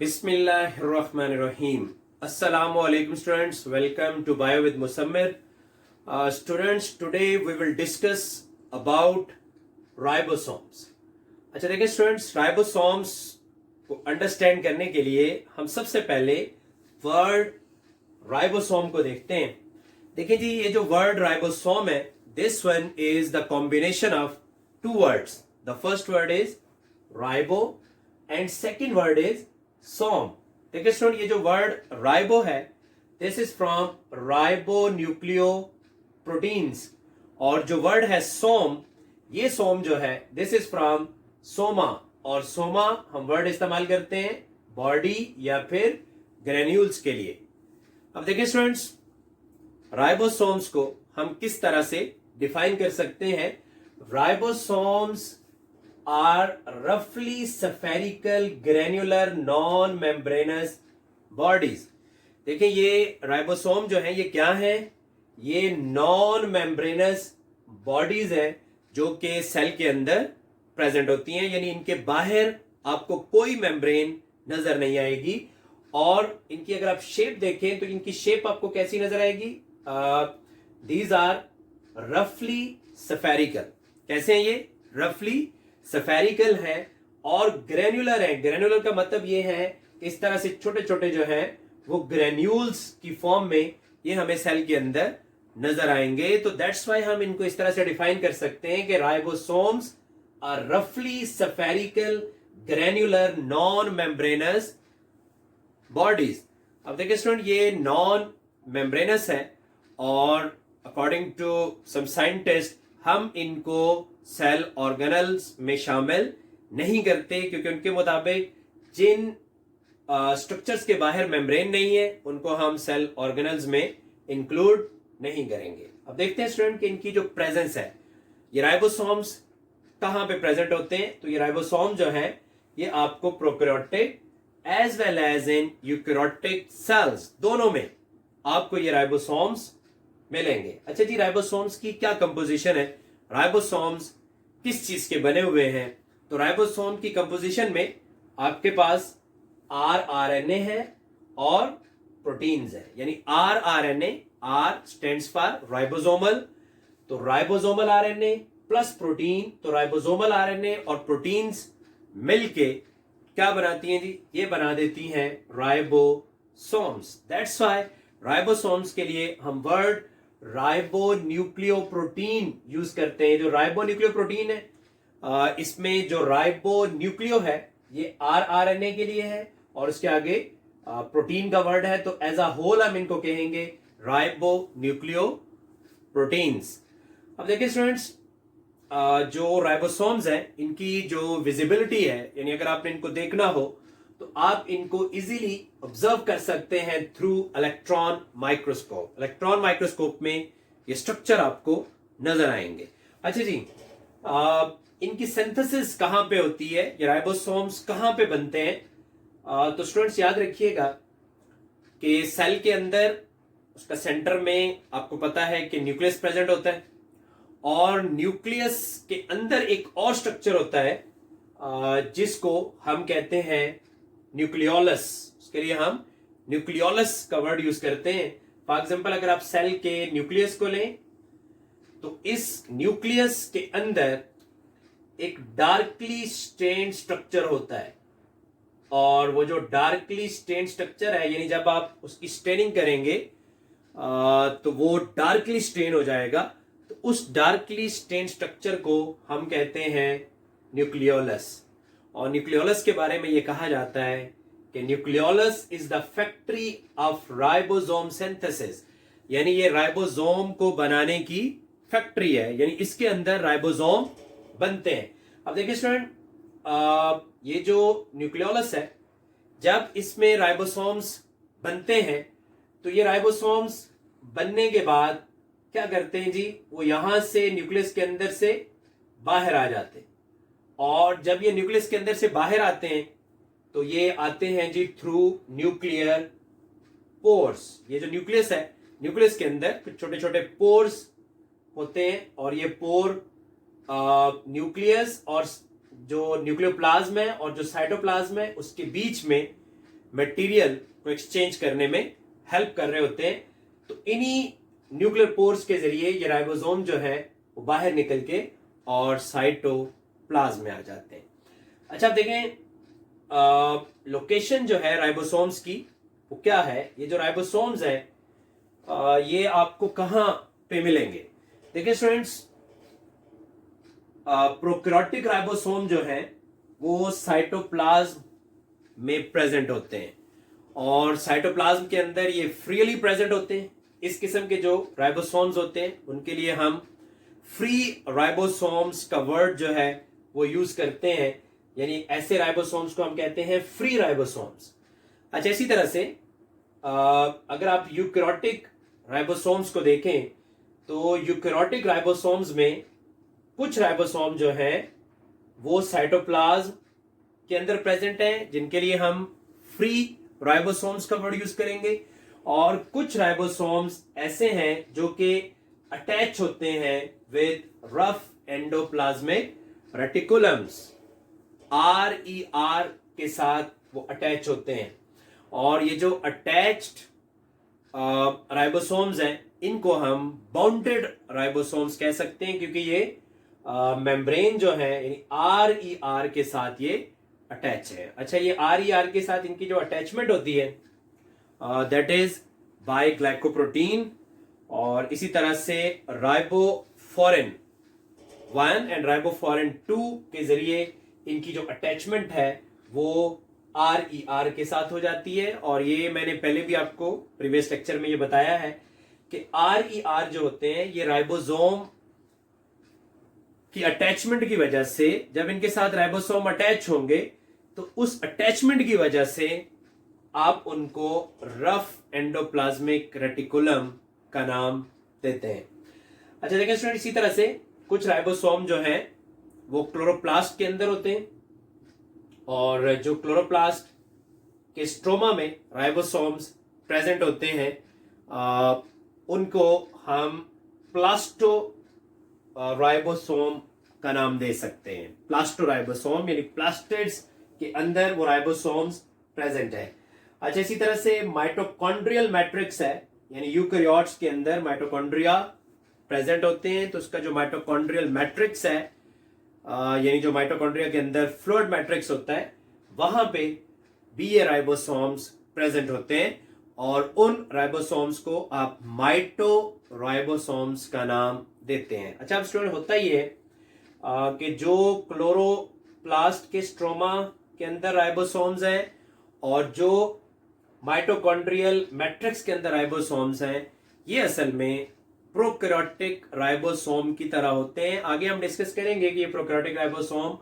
Bismillahirrahmanirrahim. Assalamu alaikum students. Welcome to Bio with Musammir. Students, today we will discuss about ribosomes. अच्छा देखिए students, ribosomes को understand करने के लिए हम सबसे पहले वर्ड राइबोसोम को देखते हैं. देखिए जी, ये जो वर्ड राइबोसोम है, this one is the combination of two words. The first word is ribo and second word is some. देखिए स्टूडेंट, ये जो वर्ड राइबो है, this is from ribonucleoproteins, और जो वर्ड है सोम, ये सोम जो है, दिस इज फ्रॉम सोमा. और सोमा हम वर्ड इस्तेमाल करते हैं बॉडी या फिर ग्रेन्यूल्स के लिए. अब देखिए स्टूडेंट्स, राइबोसोम्स को हम किस तरह से डिफाइन कर सकते हैं. Ribosomes are roughly spherical granular non-membranous bodies. देखिए ये राइबोसोम जो है, ये क्या है? ये नॉन मेम्ब्रेनस बॉडीज है जो कि सेल के अंदर प्रेजेंट होती हैं, यानी इनके बाहर आपको कोई मेम्ब्रेन नजर नहीं आएगी. और इनकी अगर आप शेप देखें तो इनकी शेप आपको कैसी नजर आएगी? दीज आर रफली स्फेरिकल. कैसे हैं ये? रफली स्फेरिकल है और ग्रेन्युलर है. ग्रेन्युलर का मतलब ये है कि इस तरह से छोटे छोटे जो है वो ग्रेन्यूल्स की फॉर्म में ये हमें सेल के अंदर नजर आएंगे. तो दैट्स वाई हम इनको इस तरह से डिफाइन कर सकते हैं कि राइबोसोम्स आर रफली spherical granular non membranes bodies. अब देखिए स्टूडेंट, ये नॉन मेम्ब्रेनस है और अकॉर्डिंग टू सम साइंटिस्ट हम इनको सेल ऑर्गेनल्स में शामिल नहीं करते, क्योंकि उनके मुताबिक जिन स्ट्रक्चर्स के बाहर मेम्ब्रेन नहीं है उनको हम सेल ऑर्गेनल्स में इंक्लूड नहीं करेंगे. अब देखते हैं स्टूडेंट कि इनकी जो प्रेजेंस है, ये राइबोसोम्स कहां पे प्रेजेंट होते हैं. तो ये राइबोसोम जो है, ये आपको prokaryotic as well as in eukaryotic cells दोनों में आपको ये राइबोसोम्स मिलेंगे. अच्छा जी, राइबोसोम्स की क्या कंपोजिशन है? राइबोसोम्स किस चीज के बने हुए हैं? तो राइबोसोम की कंपोजिशन में आपके पास आरएनए है और प्रोटीन्स है, यानी RNA. R stands for ribosomal, तो राइबोसोमल आरएनए प्लस प्रोटीन, तो राइबोसोमल आरएनए और प्रोटीन्स मिलके क्या बनाती हैं जी? ये बना देती हैं राइबोसोम्स. दैट्स व्हाई राइबोसोम्स के लिए हम word ribo nucleo protein use करते हैं. जो राइबो न्यूक्लियो प्रोटीन है, इसमें जो राइबो न्यूक्लियो है ये आरएनए के लिए है और उसके आगे प्रोटीन का वर्ड है, तो एज अ होल हम इनको कहेंगे राइबो न्यूक्लियो प्रोटीन्स. अब देखिए स्टूडेंट्स, जो राइबोसोम्स हैं, इनकी जो विजिबिलिटी है, यानी अगर आपने इनको देखना हो तो आप इनको इजीली ऑब्जर्व कर सकते हैं through electron microscope. Electron microscope में ये स्ट्रक्चर आपको नजर आएंगे. अच्छा जी, इनकी सिंथेसिस कहां पे होती है? ये राइबोसोम्स कहां पे बनते हैं? तो स्टूडेंट्स याद रखिएगा कि सेल के अंदर उसका सेंटर में आपको पता है कि न्यूक्लियस प्रेजेंट होता है, और न्यूक्लियस के अंदर एक और स्ट्रक्चर होता है जिसको हम कहते हैं न्यूक्लियोलस. उसके लिए हम न्यूक्लियोलस का वर्ड यूज करते हैं. फॉर एग्जांपल, अगर आप सेल के न्यूक्लियस को लें तो इस न्यूक्लियस के अंदर एक डार्कली स्टेन्ड स्ट्रक्चर होता है, और वो जो डार्कली स्टेन्ड स्ट्रक्चर है, यानी जब आप उसकी स्टेनिंग करेंगे तो वो डार्कली स्टेन हो जाएगा. तो उस डार्कली स्टेन्ड स्ट्रक्चर को हम कहते हैं न्यूक्लियोलस. और न्यूक्लियोलस के बारे में ये कहा जाता है कि nucleolus is the factory of ribosome synthesis, यानी ये राइबोसोम को बनाने की फैक्ट्री है, यानी इसके अंदर राइबोसोम बनते हैं. अब देखिए स्टूडेंट, ये जो न्यूक्लियोलस है, जब इसमें राइबोसोम्स बनते हैं तो ये राइबोसोम्स बनने के बाद क्या करते हैं जी? वो यहां से न्यूक्लियस के अंदर से बाहर आ जाते हैं, और जब ये न्यूक्लियस के अंदर से बाहर आते हैं तो ये आते हैं जी थ्रू न्यूक्लियर पोर्स. ये जो न्यूक्लियस है, न्यूक्लियस के अंदर छोटे छोटे पोर्स होते हैं, और ये पोर न्यूक्लियस और जो न्यूक्लियोप्लाज्म है और जो साइटोप्लाज्म है उसके बीच में मटेरियल को एक्सचेंज करने में हेल्प कर रहे होते हैं। तो इन्हीं न्यूक्लियर पोर्स के जरिए ये राइबोसोम जो है वो बाहर निकल के और साइटोप्लाज्म में आ जाते हैं। अच्छा, आप देखें लोकेशन जो है राइबोसोम्स की वो क्या है। ये जो राइबोसोम्स है ये आपको कहाँ पे मिलेंगे। देखिए स्टूडेंट्स, प्रोकैरियोटिक राइबोसोम जो है वो साइटोप्लाज्म में प्रेजेंट होते हैं और साइटोप्लाज्म के अंदर ये फ्रीली प्रेजेंट होते हैं। इस किस्म के जो राइबोसोम्स होते हैं उनके लिए हम फ्री राइबोसोम्स का वर्ड जो है वो यूज करते हैं, यानी ऐसे राइबोसोम्स को हम कहते हैं फ्री राइबोसोम्स। अच्छा, इसी तरह से अगर आप यूकैरियोटिक राइबोसोम्स को देखें तो यूकैरियोटिक राइबोसोम्स में कुछ राइबोसोम जो है वो साइटोप्लाज्म के अंदर प्रेजेंट है, जिनके लिए हम फ्री राइबोसोम्स का वर्ड यूज करेंगे, और कुछ राइबोसोम्स ऐसे हैं जो कि अटैच होते हैं with rough endoplasmic reticulums, RER के साथ वो अटैच होते हैं। और ये जो अटैच्ड राइबोसोम्स हैं इनको हम बाउंडेड राइबोसोम्स कह सकते हैं, क्योंकि ये मेम्ब्रेन जो है यानी RER के साथ ये अटैच है। अच्छा, ये RER के साथ इनकी जो अटैचमेंट होती है दैट इज बाय ग्लाइकोप्रोटीन, और इसी तरह से राइबोफोरिन 1 एंड राइबोफोरिन 2 के जरिए इनकी जो अटैचमेंट है वो RER के साथ हो जाती है। और ये मैंने पहले भी आपको प्रीवियस लेक्चर में ये बताया है कि RER जो होते हैं ये राइबोसोम की अटैचमेंट की वजह से, जब इनके साथ राइबोसोम अटैच होंगे तो उस अटैचमेंट की वजह से आप उनको रफ एंडोप्लाज्मिक रेटिकुलम का नाम देते हैं। अच्छा देखिए स्टूडेंट, इसी तरह से कुछ राइबोसोम जो हैं वो क्लोरोप्लास्ट के अंदर होते हैं, और जो क्लोरोप्लास्ट के स्ट्रोमा में राइबोसोम्स प्रेजेंट होते हैं उनको हम प्लास्टो राइबोसोम का नाम दे सकते हैं। प्लास्टो राइबोसोम यानी प्लास्टिड्स के अंदर वो राइबोसोम्स प्रेजेंट है। अच्छा, इसी तरह से माइटोकॉन्ड्रियल मैट्रिक्स है, यानी यूकैरियोट्स के अंदर माइटोकॉन्ड्रिया प्रेजेंट होते हैं, तो उसका जो माइटोकॉन्ड्रियल मैट्रिक्स है यानी जो माइटोकॉन्ड्रिया के अंदर फ्लूइड मैट्रिक्स होता है वहां पे भी ये राइबोसोम्स प्रेजेंट होते हैं, और उन राइबोसोम्स को आप माइटो राइबोसोम्स का नाम देते हैं। अच्छा, अब स्टूडेंट होता ही है कि जो क्लोरोप्लास्ट के स्ट्रोमा के अंदर राइबोसोम्स हैं और जो माइटोकॉन्ड्रियल मैट्रिक्स के अंदर राइबोसोम्स हैं ये असल में प्रोकैरियोटिक राइबोसोम की तरह होते हैं। आगे हम डिस्कस करेंगे कि ये प्रोकैरियोटिक राइबोसोम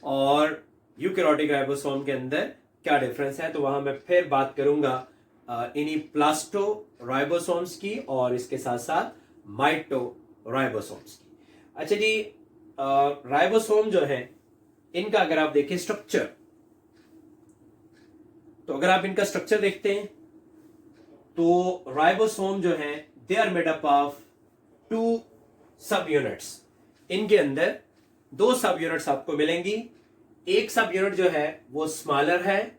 और यूकैरियोटिक राइबोसोम के अंदर क्या डिफरेंस है, तो वहां मैं फिर बात करूंगा इन्हीं प्लास्टो राइबोसोम्स की और इसके साथ साथ माइटो राइबोसोम्स की। अच्छा जी, राइबोसोम जो है इनका अगर आप देखें स्ट्रक्चर, तो अगर आप इनका स्ट्रक्चर देखते हैं तो राइबोसोम जो है they are made up of 2 सब यूनिट्स। इनके अंदर 2 सब यूनिट्स आपको मिलेंगी। एक सब यूनिट जो है वो स्मॉलर है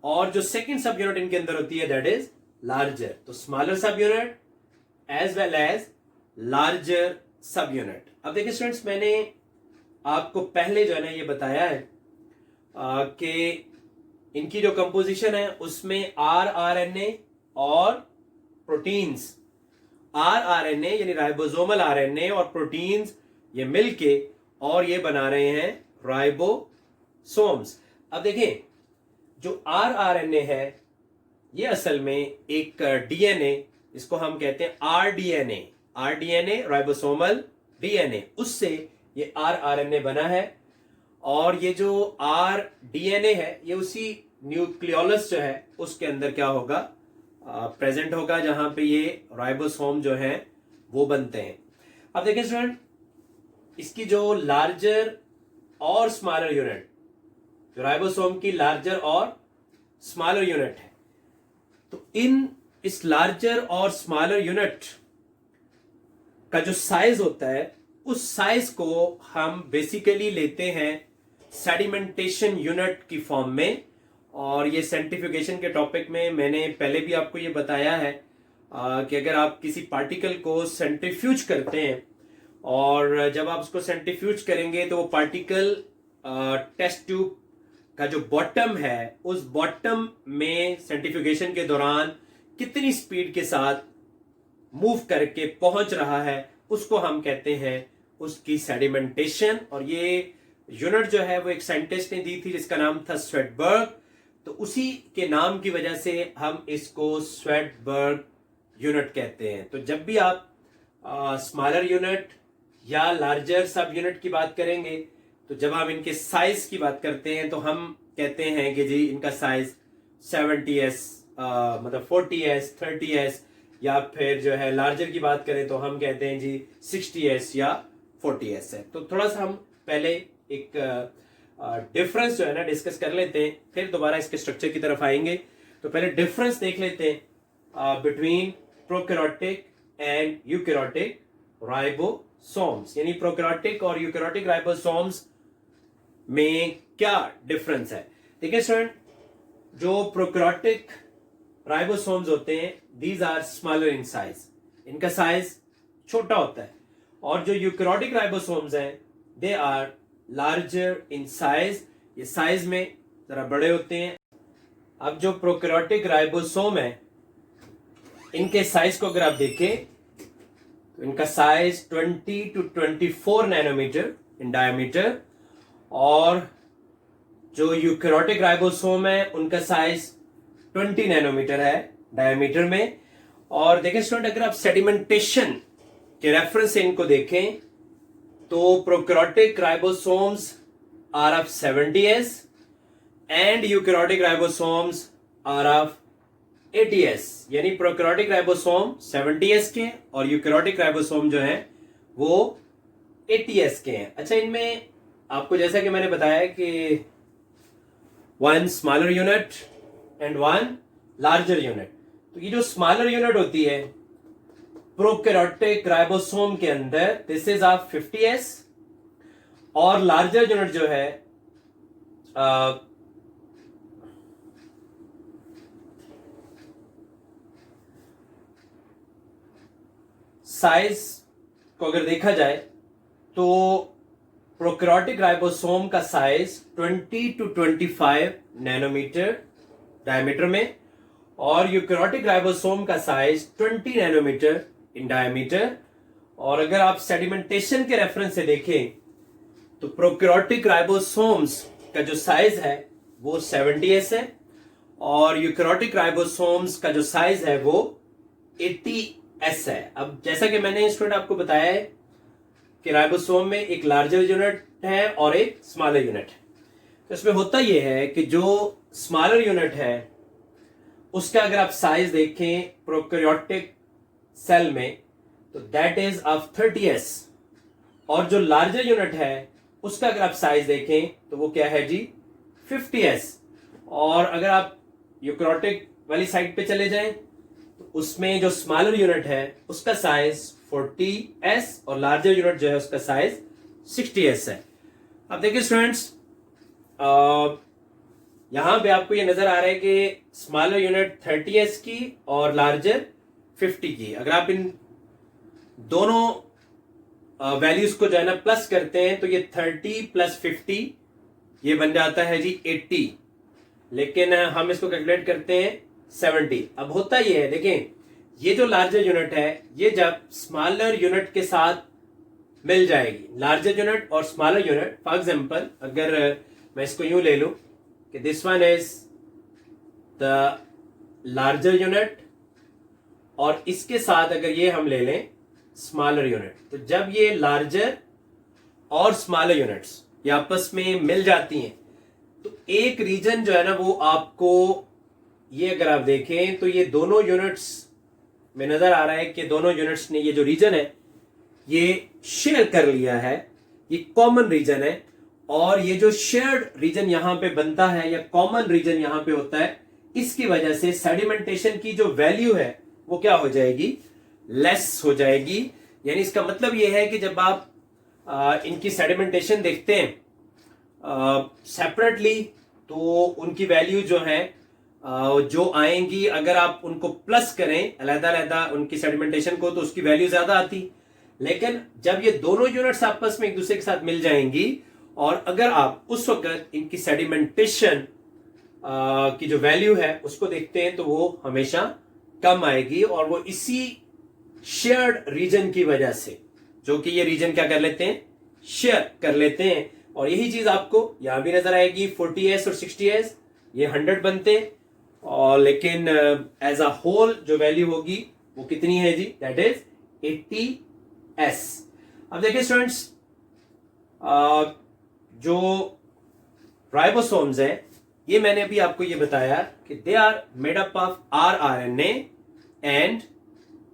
और जो सेकंड सब यूनिट इनके अंदर होती है दैट इज लार्जर। तो smaller subunit as well as larger subunit. अब देखिए स्टूडेंट्स, मैंने आपको पहले जो है ना ये बताया है कि इनकी जो कंपोजिशन है उसमें RNA और प्रोटीन्स, RNA यानी राइबोसोमल RNA और प्रोटीन्स ये मिलके और ये बना रहे हैं राइबोसोम्स। अब देखें, जो RNA है ये असल में एक DNA, इसको हम कहते हैं RDNA राइबोसोमल DNA, उससे ये RNA बना है। और ये जो RDNA है ये उसी न्यूक्लियोलस जो है उसके अंदर क्या होगा, प्रेजेंट होगा, जहां पे ये राइबोसोम जो है वो बनते हैं। अब देखिए स्टूडेंट, इसकी जो लार्जर और स्मॉलर यूनिट, जो राइबोसोम की लार्जर और स्मॉलर यूनिट है, तो इस लार्जर और स्मॉलर यूनिट का जो साइज होता है उस साइज को हम बेसिकली लेते हैं सेडिमेंटेशन यूनिट की फॉर्म में, और ये सेंट्रीफ्यूगेशन के टॉपिक में मैंने पहले भी आपको ये बताया है कि अगर आप किसी पार्टिकल को सेंट्रीफ्यूज करते हैं और जब आप उसको सेंट्रीफ्यूज करेंगे तो वो पार्टिकल टेस्ट ट्यूब का जो बॉटम है उस बॉटम में सेंट्रीफ्यूगेशन के दौरान कितनी स्पीड के साथ मूव करके पहुंच रहा है उसको हम कहते हैं उसकी सेडिमेंटेशन। और ये यूनिट जो है वो एक साइंटिस्ट ने दी थी जिसका नाम था स्वेडबर्ग, तो उसी के नाम की वजह से हम इसको स्वेडबर्ग यूनिट कहते हैं। तो जब भी आप स्मॉलर यूनिट या लार्जर सब यूनिट की बात करेंगे तो जब हम इनके साइज की बात करते हैं तो हम कहते हैं कि जी इनका साइज 70s मतलब 40s 30s, या फिर जो है लार्जर की बात करें तो हम कहते हैं जी 60s या 40s है। तो थोड़ा सा हम पहले एक डिफरेंस जो है ना डिस्कस कर लेते हैं, फिर दोबारा इसके स्ट्रक्चर की तरफ आएंगे। तो पहले डिफरेंस देख लेते हैं between prokaryotic and eukaryotic ribosomes, यानी प्रोकैरियोटिक और यूकैरियोटिक राइबोसोम्स में क्या डिफरेंस है। देखिए स्टूडेंट, जो प्रोकैरियोटिक राइबोसोम्स होते हैं these are smaller in size, इनका साइज छोटा होता है, और जो यूकैरियोटिक राइबोसोम्स हैं they are larger in size, ये साइज में जरा बड़े होते हैं। अब जो प्रोकैरियोटिक राइबोसोम है इनके साइज को अगर आप देखें तो इनका size 20 to 24 nanometre in diameter, और जो यूकैरियोटिक राइबोसोम है उनका साइज 20 नैनोमीटर है डायमीटर में। और देखें स्टूडेंट, अगर आप सेडिमेंटेशन के रेफरेंस से इनको देखें तो prokaryotic ribosomes are of 70s and eukaryotic ribosomes are of 80s, यानी प्रोकैरियोटिक राइबोसोम 70s के और यूकैरियोटिक राइबोसोम जो है वो 80s के हैं। अच्छा, इनमें आपको जैसा कि मैंने बताया कि one smaller unit and one larger unit, तो ये जो स्मॉलर यूनिट होती है प्रोकैरियोटिक राइबोसोम के अंदर दिस इज ऑफ 50s, और लार्जर यूनिट जो है साइज को अगर देखा जाए तो प्रोकैरियोटिक राइबोसोम का साइज 20 to 25 नैनोमीटर डायमीटर में, और यूकैरियोटिक राइबोसोम का साइज 20 नैनोमीटर इन डायमीटर। और अगर आप सेडिमेंटेशन के रेफरेंस से देखें तो प्रोकैरियोटिक राइबोसोम्स का जो साइज है वो 70s है, और यूकैरियोटिक राइबोसोम्स का जो साइज है वो 80s है। अब जैसा कि मैंने स्टूडेंट आपको बताया है कि राइबोसोम में एक लार्जर यूनिट है और एक स्मॉलर यूनिट है। तो इसमें होता यह है कि जो स्मॉलर यूनिट है उसका अगर आप साइज देखें प्रोकैरियोटिक सेल में तो दैट इज ऑफ 30s, और जो लार्जर यूनिट है उसका अगर आप साइज देखें तो वो क्या है जी 50s। और अगर आप यूकैरियोटिक वाली साइड पे चले जाएं तो उसमें जो स्मॉलर यूनिट है उसका साइज 40s और लार्जर यूनिट जो है उसका साइज 60s है। अब देखिए स्टूडेंट्स, यहां पे आपको ये नजर आ रहा है कि स्मॉलर यूनिट 30s की और लार्जर 50 की। अगर आप इन दोनों वैल्यूज को जो है ना प्लस करते हैं तो ये 30 + 50 ये बन जाता है जी 80, लेकिन हम इसको कैलकुलेट करते हैं 70। अब होता ये है, देखें ये जो लार्जर यूनिट है ये जब स्मॉलर यूनिट के साथ मिल जाएगी, लार्जर यूनिट और स्मॉलर यूनिट, फॉर एग्जांपल अगर मैं इसको यूं ले लूं कि this one is the larger unit और इसके साथ अगर ये हम ले लें स्मॉलर यूनिट, तो जब ये लार्जर और स्मॉलर यूनिट्स ये आपस में मिल जाती हैं तो एक रीजन जो है ना वो आपको, ये अगर आप देखें तो ये दोनों यूनिट्स में नजर आ रहा है कि दोनों यूनिट्स ने ये जो रीजन है ये शेयर कर लिया है, ये कॉमन रीजन है। और ये जो शेयर्ड रीजन यहां पे बनता है या कॉमन रीजन यहां पे होता है, इसकी वजह से सेडिमेंटेशन की जो वैल्यू है वो क्या हो जाएगी, लेस हो जाएगी। यानी इसका मतलब ये है कि जब आप इनकी सेडिमेंटेशन देखते हैं सेपरेटली तो उनकी वैल्यू जो है जो आएंगी, अगर आप उनको प्लस करें अलग-अलग उनकी सेडिमेंटेशन को, तो उसकी वैल्यू ज्यादा आती। लेकिन जब ये दोनों यूनिट्स आपस में एक दूसरे के साथ मिल जाएंगी और अगर आप उस वक्त इनकी सेडिमेंटेशन की जो वैल्यू है उसको देखते हैं तो वो हमेशा कम आएगी, और वो इसी शेयर्ड रीजन की वजह से, जो कि ये रीजन क्या कर लेते हैं, शेयर कर लेते हैं। और यही चीज आपको यहां भी नजर आएगी। 40s और 60s ये 100 बनते हैं, और लेकिन एज अ होल जो वैल्यू होगी वो कितनी है जी, दैट इज 80s। अब देखिए स्टूडेंट्स, जो राइबोसोम्स हैं, ये मैंने अभी आपको ये बताया कि they are made up of rRNA and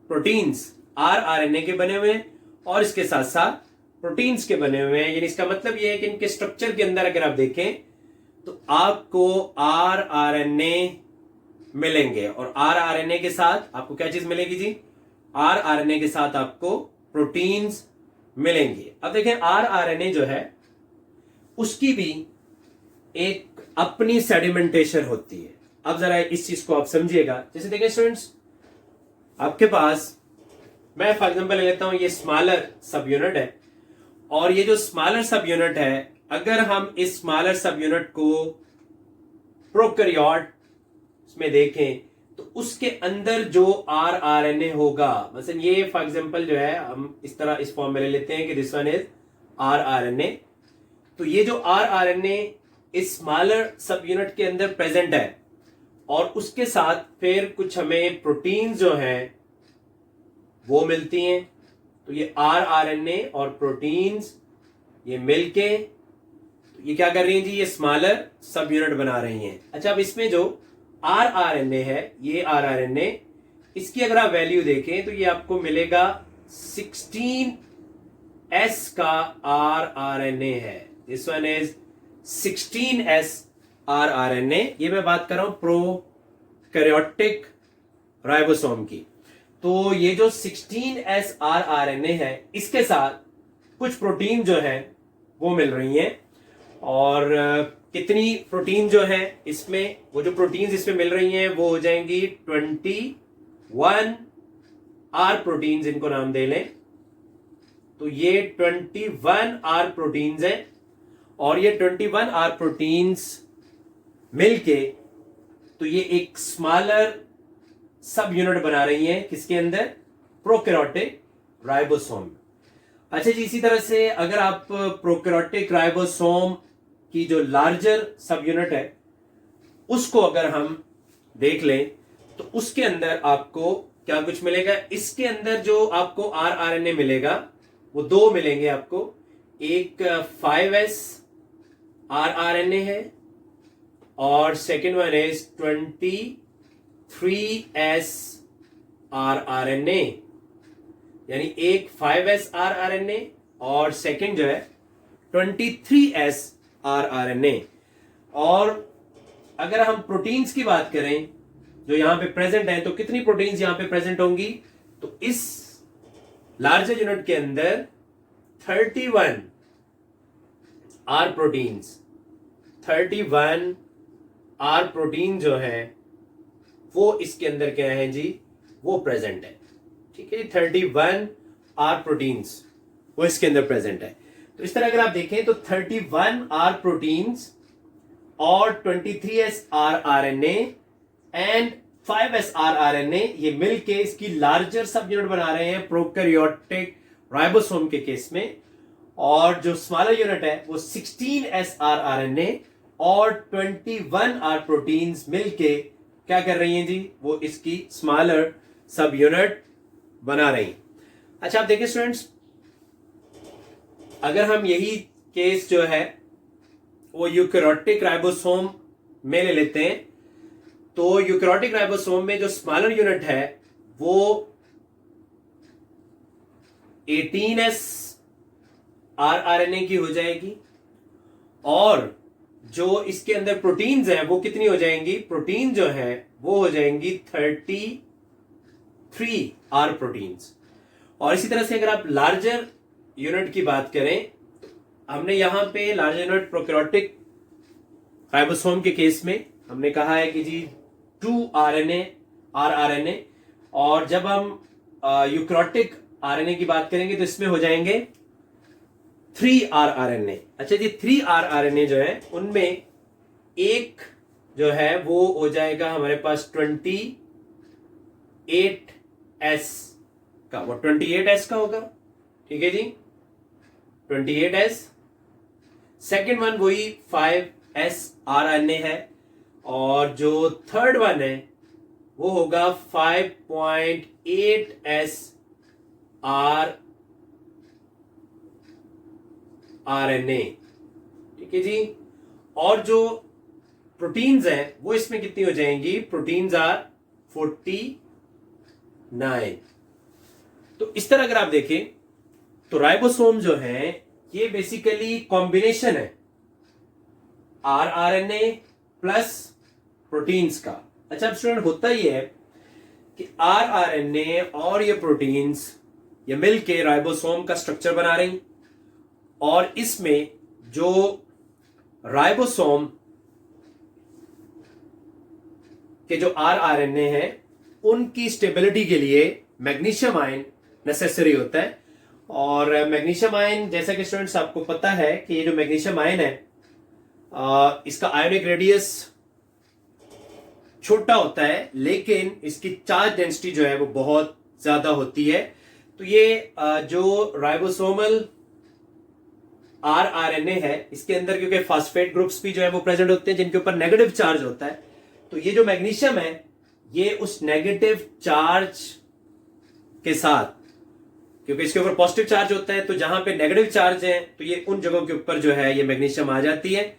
proteins. rRNA के बने हुए हैं और इसके साथ साथ प्रोटीन्स के बने हुए हैं। यानी इसका मतलब ये है कि इनके स्ट्रक्चर के अंदर अगर आप देखें तो आपको rRNA मिलेंगे, और rRNA के साथ आपको क्या चीज मिलेगी जी, rRNA के साथ आपको प्रोटीन्स मिलेंगे। अब देखें rRNA जो है उसकी भी एक अपनी सेडिमेंटेशन होती है। अब जरा इस चीज को आप समझिएगा। जैसे देखें स्टूडेंट्स, आपके पास, मैं फॉर एग्जांपल ले लेता हूं, ये स्मॉलर सब यूनिट है, और ये जो स्मॉलर सब यूनिट है, अगर हम इस स्मॉलर सब यूनिट को प्रोकैरियोट में देखें तो उसके अंदर जो rRNA होगा, मतलब ये फॉर एग्जांपल जो है हम इस तरह इस फॉर्म में ले लेते हैं कि दिस वन इज rRNA। तो ये जो rRNA इस स्मॉलर सब यूनिट के अंदर प्रेजेंट है, और उसके साथ फिर कुछ हमें प्रोटीन जो हैं वो मिलती हैं। तो ये rRNA और प्रोटीन्स ये मिलके तो ये क्या कर रही हैं जी, ये स्मॉलर सब यूनिट बना रही हैं। अच्छा, अब इसमें जो rRNA है, ये rRNA, इसकी अगर आप वैल्यू देखें तो ये आपको मिलेगा 16s का rRNA है। This one is 16s rRNA। ये मैं बात कर रहा हूं प्रोकैरियोटिक राइबोसोम की। तो ये जो 16s rRNA है, इसके साथ कुछ प्रोटीन जो है वो मिल रही हैं, और कितनी प्रोटीन जो है इसमें, वो जो प्रोटीन्स इसमें मिल रही हैं वो हो जाएंगी 21 R प्रोटीन्स, इनको नाम दे लें। तो ये 21 R प्रोटीन्स हैं, और ये 21 R प्रोटीन्स मिलके तो ये एक स्मॉलर सब यूनिट बना रही हैं, किसके अंदर, प्रोकैरियोटिक राइबोसोम। अच्छा जी, इसी तरह से अगर आप प्रोकैरियोटिक राइबोसोम की जो लार्जर सब यूनिट है उसको अगर हम देख लें तो उसके अंदर आपको क्या कुछ मिलेगा। इसके अंदर जो आपको rRNA मिलेगा वो दो मिलेंगे आपको। एक 5s rRNA है, और second one is 23s rRNA, यानी एक 5s rRNA और सेकेंड जो है 23s rRNA। और अगर हम प्रोटीन्स की बात करें जो यहां पे प्रेजेंट है, तो कितनी प्रोटीन्स यहां पे प्रेजेंट होंगी, तो इस लार्जर यूनिट के अंदर 31 R प्रोटीन्स, 31 R प्रोटीन जो है वो इसके अंदर क्या है जी, वो प्रेजेंट है। ठीक है, 31 R प्रोटीन्स वो इसके अंदर प्रेजेंट है। तो इस तरह अगर आप देखें तो 31 R प्रोटीन्स और 23s rRNA and 5s rRNA ये मिलके इसकी लार्जर सब यूनिट बना रहे हैं प्रोकैरियोटिक राइबोसोम के केस में। और जो स्मॉलर यूनिट है वो 16s rRNA और 21 R प्रोटीन्स मिलके क्या कर रही हैं जी, वो इसकी स्मॉलर सब यूनिट बना रही हैं। अच्छा, आप देखिए स्टूडेंट्स, अगर हम यही केस जो है वो यूकैरियोटिक राइबोसोम में ले लेते हैं, तो यूकैरियोटिक राइबोसोम में जो स्मॉलर यूनिट है वो 18s rRNA की हो जाएगी, और जो इसके अंदर प्रोटीन्स हैं वो कितनी हो जाएंगी, प्रोटीन जो है वो हो जाएंगी 33 R प्रोटीन्स। और इसी तरह से अगर आप लार्जर यूनिट की बात करें, हमने यहां पे लार्जर यूनिट प्रोकैरियोटिक राइबोसोम के केस में हमने कहा है कि जी 2 आरएनए आरआरएनए, और जब हम यूकैरियोटिक आरएनए की बात करेंगे तो इसमें हो जाएंगे 3 आरआरएनए। अच्छा जी, 3 आरआरएनए जो है उनमें एक जो है वो हो जाएगा हमारे पास 28S का, वो 28S का होगा, ठीक है जी, 28S। सेकेंड वन वही 5S आरएनए है, और जो थर्ड वन है वो होगा 5.8S आरएनए, ठीक है जी। और जो प्रोटीन्स हैं वो इसमें कितनी हो जाएंगी, प्रोटीन्स आर 49। तो इस तरह अगर आप देखें तो राइबोसोम जो है ये बेसिकली कॉम्बिनेशन है आरआरएनए प्लस प्रोटीन्स का। अच्छा, अब स्टूडेंट होता ही है कि आरआरएनए और ये प्रोटीन्स ये मिलके राइबोसोम का स्ट्रक्चर बना रही, और इसमें जो राइबोसोम के जो आरआरएनए हैं उनकी स्टेबिलिटी के लिए मैग्नीशियम आयन नेसेसरी होता है। और मैग्नीशियम आयन, जैसा कि स्टूडेंट्स आपको पता है कि ये जो मैग्नीशियम आयन है इसका आयोनिक रेडियस छोटा होता है, लेकिन इसकी चार्ज डेंसिटी जो है वो बहुत ज्यादा होती है। तो ये जो राइबोसोमल आरआरएनए है इसके अंदर क्योंकि फास्फेट ग्रुप्स भी जो है वो प्रेजेंट होते हैं जिनके ऊपर नेगेटिव चार्ज होता है, तो ये जो मैग्नीशियम है ये उस नेगेटिव चार्ज के साथ, क्योंकि इसके ऊपर पॉजिटिव चार्ज होता है, तो जहां पे नेगेटिव चार्ज है तो ये उन जगहों के ऊपर जो है ये मैग्नीशियम आ जाती है,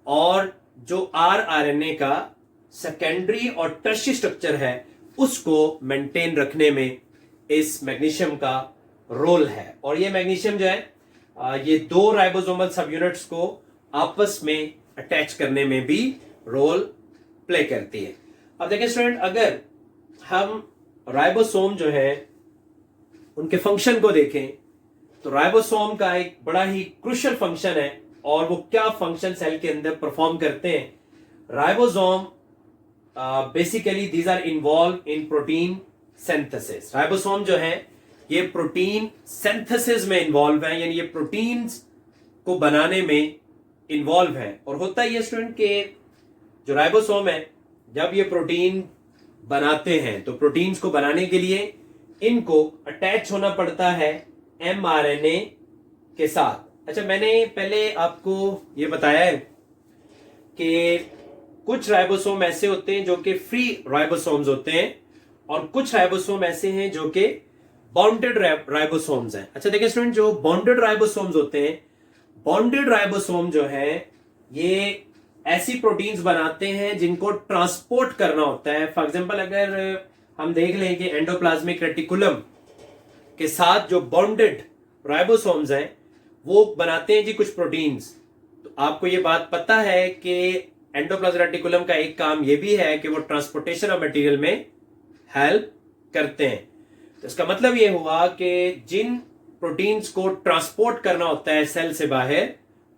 और जो आरआरएनए का सेकेंडरी और टर्शियरी स्ट्रक्चर है उसको मेंटेन रखने में इस मैग्नीशियम का रोल है। और ये मैग्नीशियम जो है ये 2 राइबोसोमल सब यूनिट्स को आपस में अटैच करने में भी रोल प्ले करती है। अब देखिए स्टूडेंट, अगर हम राइबोसोम जो है उनके फंक्शन को देखें तो राइबोसोम का एक बड़ा ही क्रूशियल फंक्शन है, और वो क्या फंक्शन सेल के अंदर परफॉर्म करते हैं। Ribosome basically these are involve in protein synthesis. Ribosome जो है ये प्रोटीन सिंथेसिस में इन्वॉल्व है, यानी ये प्रोटीन्स को बनाने में इन्वॉल्व है। और होता ही है स्टूडेंट के जो राइबोसोम है जब ये प्रोटीन बनाते हैं तो प्रोटीन्स को बनाने के लिए इनको अटैच होना पड़ता है एमआरएनए के साथ। अच्छा, मैंने पहले आपको ये बताया है कि कुछ राइबोसोम ऐसे होते हैं जो कि फ्री राइबोसोम्स होते हैं, और कुछ राइबोसोम ऐसे हैं जो कि बॉन्डेड राइबोसोम्स हैं। अच्छा देखिए स्टूडेंट, जो बॉन्डेड राइबोसोम्स होते हैं, बॉन्डेड राइबोसोम जो है ये ऐसी प्रोटीन्स बनाते हैं जिनको ट्रांसपोर्ट करना होता है। फॉर एग्जांपल अगर हम देख लें कि एंडोप्लाज्मिक रेटिकुलम के साथ जो बॉन्डेड राइबोसोम्स हैं वो बनाते हैं जी कुछ प्रोटीन्स। तो आपको ये बात पता है कि एंडोप्लाज्मिक रेटिकुलम का एक काम ये भी है कि वो ट्रांसपोर्टेशन ऑफ मटेरियल में हेल्प करते हैं। तो इसका मतलब ये हुआ कि जिन प्रोटीन्स को ट्रांसपोर्ट करना होता है सेल से बाहर,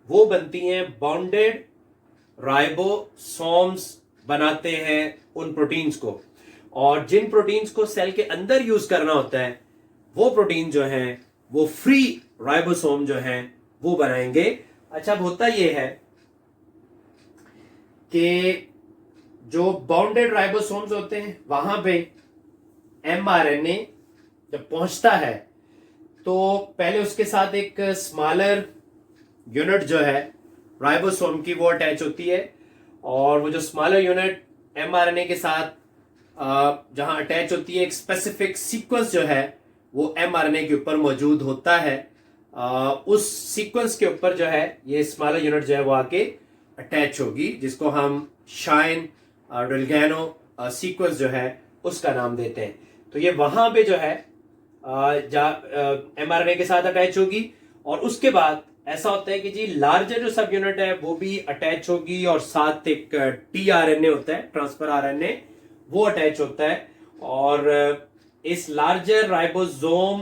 वो बनती हैं बॉन्डेड राइबोसोम्स बनाते हैं उन प्रोटीन्स को, और जिन प्रोटीन्स को सेल के अंदर यूज करना होता है वो प्रोटीन जो हैं वो फ्री राइबोसोम जो हैं वो बनाएंगे। अच्छा, अब होता ये है कि जो बॉन्डेड राइबोसोम्स होते हैं वहां पे एमआरएनए जब पहुंचता है तो पहले उसके साथ एक स्मॉलर यूनिट जो है राइबोसोम की वो अटैच होती है, और वो जो स्मॉलर यूनिट एमआरएनए के साथ जहां अटैच होती है एक स्पेसिफिक सीक्वेंस जो है वो एमआरएनए के ऊपर मौजूद होता है। उस सीक्वेंस के ऊपर जो है ये स्मॉलर यूनिट जो है वो आके अटैच होगी, जिसको हम शाइन डेल्गैनो सीक्वेंस जो है उसका नाम देते हैं। तो ये वहां पे जो है एमआरएनए के साथ अटैच होगी, और उसके बाद ऐसा होता है कि जी लार्जर जो सब यूनिट है वो भी अटैच होगी, और साथ एक टीआरएनए होता है, ट्रांसफर आरएनए, वो अटैच होता है। और इस लार्जर राइबोसोम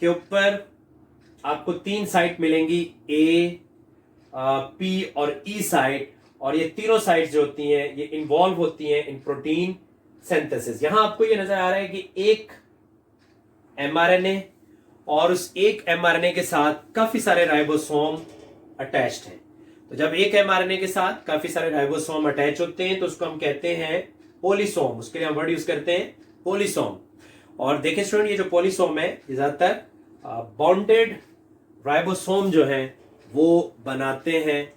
के ऊपर आपको 3 साइट मिलेंगी, ए, पी और ई साइट, और ये तीनों साइड्स जो होती हैं ये इन्वॉल्व होती हैं इन प्रोटीन सिंथेसिस। यहां आपको ये नजर आ रहा है कि एक एमआरएनए और उस एक एमआरएनए के साथ काफी सारे राइबोसोम अटैच्ड हैं। तो जब एक एमआरएनए के साथ काफी सारे राइबोसोम अटैच होते हैं तो उसको हम कहते हैं पोलिसोम। उसके लिए हम वर्ड यूज करते हैं पोलिसोम। और देखें स्टूडेंट, ये जो पोलिसोम है ये ज्यादातर बॉन्डेड राइबोसोम जो है वो बनाते हैं।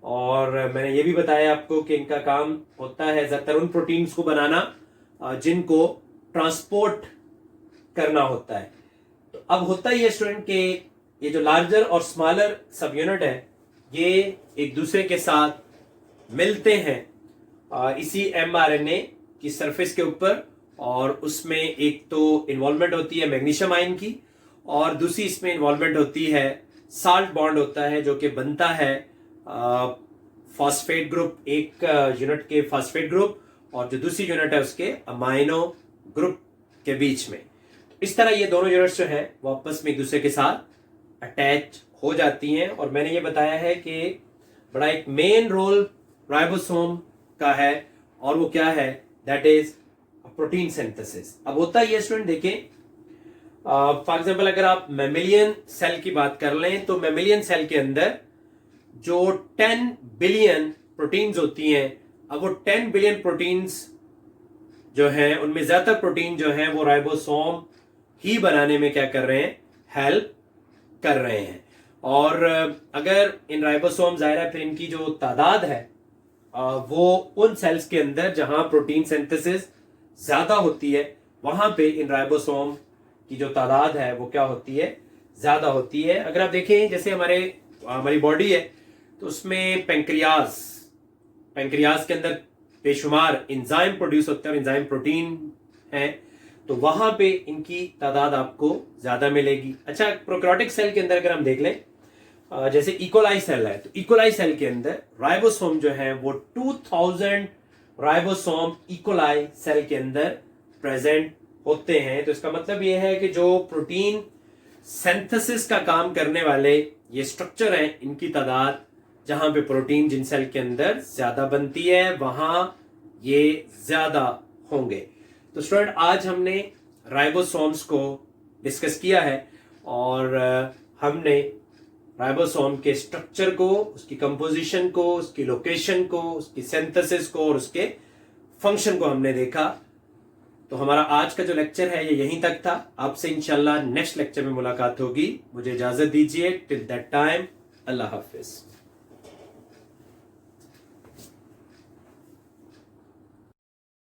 और मैंने ये भी बताया आपको कि इनका काम होता है ज्यादातर उन प्रोटीन्स को बनाना जिनको ट्रांसपोर्ट करना होता है। तो अब होता ही है स्टूडेंट कि ये जो लार्जर और स्मॉलर सब यूनिट है ये एक दूसरे के साथ मिलते हैं इसी एमआरएनए की सरफेस के ऊपर, और उसमें एक तो इन्वॉल्वमेंट होती है मैग्नीशियम आयन की और दूसरी इसमें इन्वॉल्वमेंट होती है साल्ट बॉन्ड होता है जो कि बनता है फॉस्फेट ग्रुप, एक यूनिट के फॉस्फेट ग्रुप और जो दूसरी यूनिट है उसके अमाइनो ग्रुप के बीच में। इस तरह ये दोनों यूनिट्स जो है वो आपस में एक दूसरे के साथ अटैच हो जाती हैं। और मैंने ये बताया है कि बड़ा एक मेन रोल राइबोसोम का है और वो क्या है, दैट इज प्रोटीन सिंथेसिस। अब होता ही है स्टूडेंट, देखें फॉर एग्जांपल अगर आप मैमिलियन सेल की बात कर लें तो मैमिलियन सेल के अंदर जो 10 बिलियन प्रोटीन्स होती हैं, अब वो 10 बिलियन प्रोटीन्स जो हैं उनमें ज्यादातर प्रोटीन जो हैं वो राइबोसोम ही बनाने में क्या कर रहे हैं, हेल्प कर रहे हैं। और अगर इन राइबोसोम जाहिर है फिर इनकी जो तादाद है वो उन सेल्स के अंदर जहां प्रोटीन सिंथेसिस ज्यादा होती है वहां पे इन राइबोसोम की जो तादाद है वो क्या होती है, ज्यादा होती है। अगर आप देखें जैसे हमारी बॉडी है तो उसमें पेंक्रियाज के अंदर बेशुमार एंजाइम प्रोड्यूस होते हैं और एंजाइम प्रोटीन है, तो वहां पे इनकी तादाद आपको ज्यादा मिलेगी। अच्छा, प्रोकैरियोटिक सेल के अंदर अगर हम देख लें जैसे इकोलाई सेल है तो इकोलाई सेल के अंदर राइबोसोम जो है वो 2000 राइबोसोम इकोलाई सेल के अंदर प्रेजेंट होते हैं। तो इसका मतलब यह है कि जो प्रोटीन सिंथेसिस का काम करने वाले ये स्ट्रक्चर हैं इनकी तादाद जहां पे प्रोटीन जिन सेल के अंदर ज्यादा बनती है वहां ये ज्यादा होंगे। तो स्टूडेंट आज हमने राइबोसोम्स को डिस्कस किया है और हमने राइबोसोम के स्ट्रक्चर को, उसकी कंपोजिशन को, उसकी लोकेशन को, उसकी सिंथेसिस को और उसके फंक्शन को हमने देखा। तो हमारा आज का जो लेक्चर है ये यहीं तक था। आपसे इंशाल्लाह नेक्स्ट लेक्चर में मुलाकात होगी। मुझे इजाजत दीजिए। Till that time, Allah Hafiz.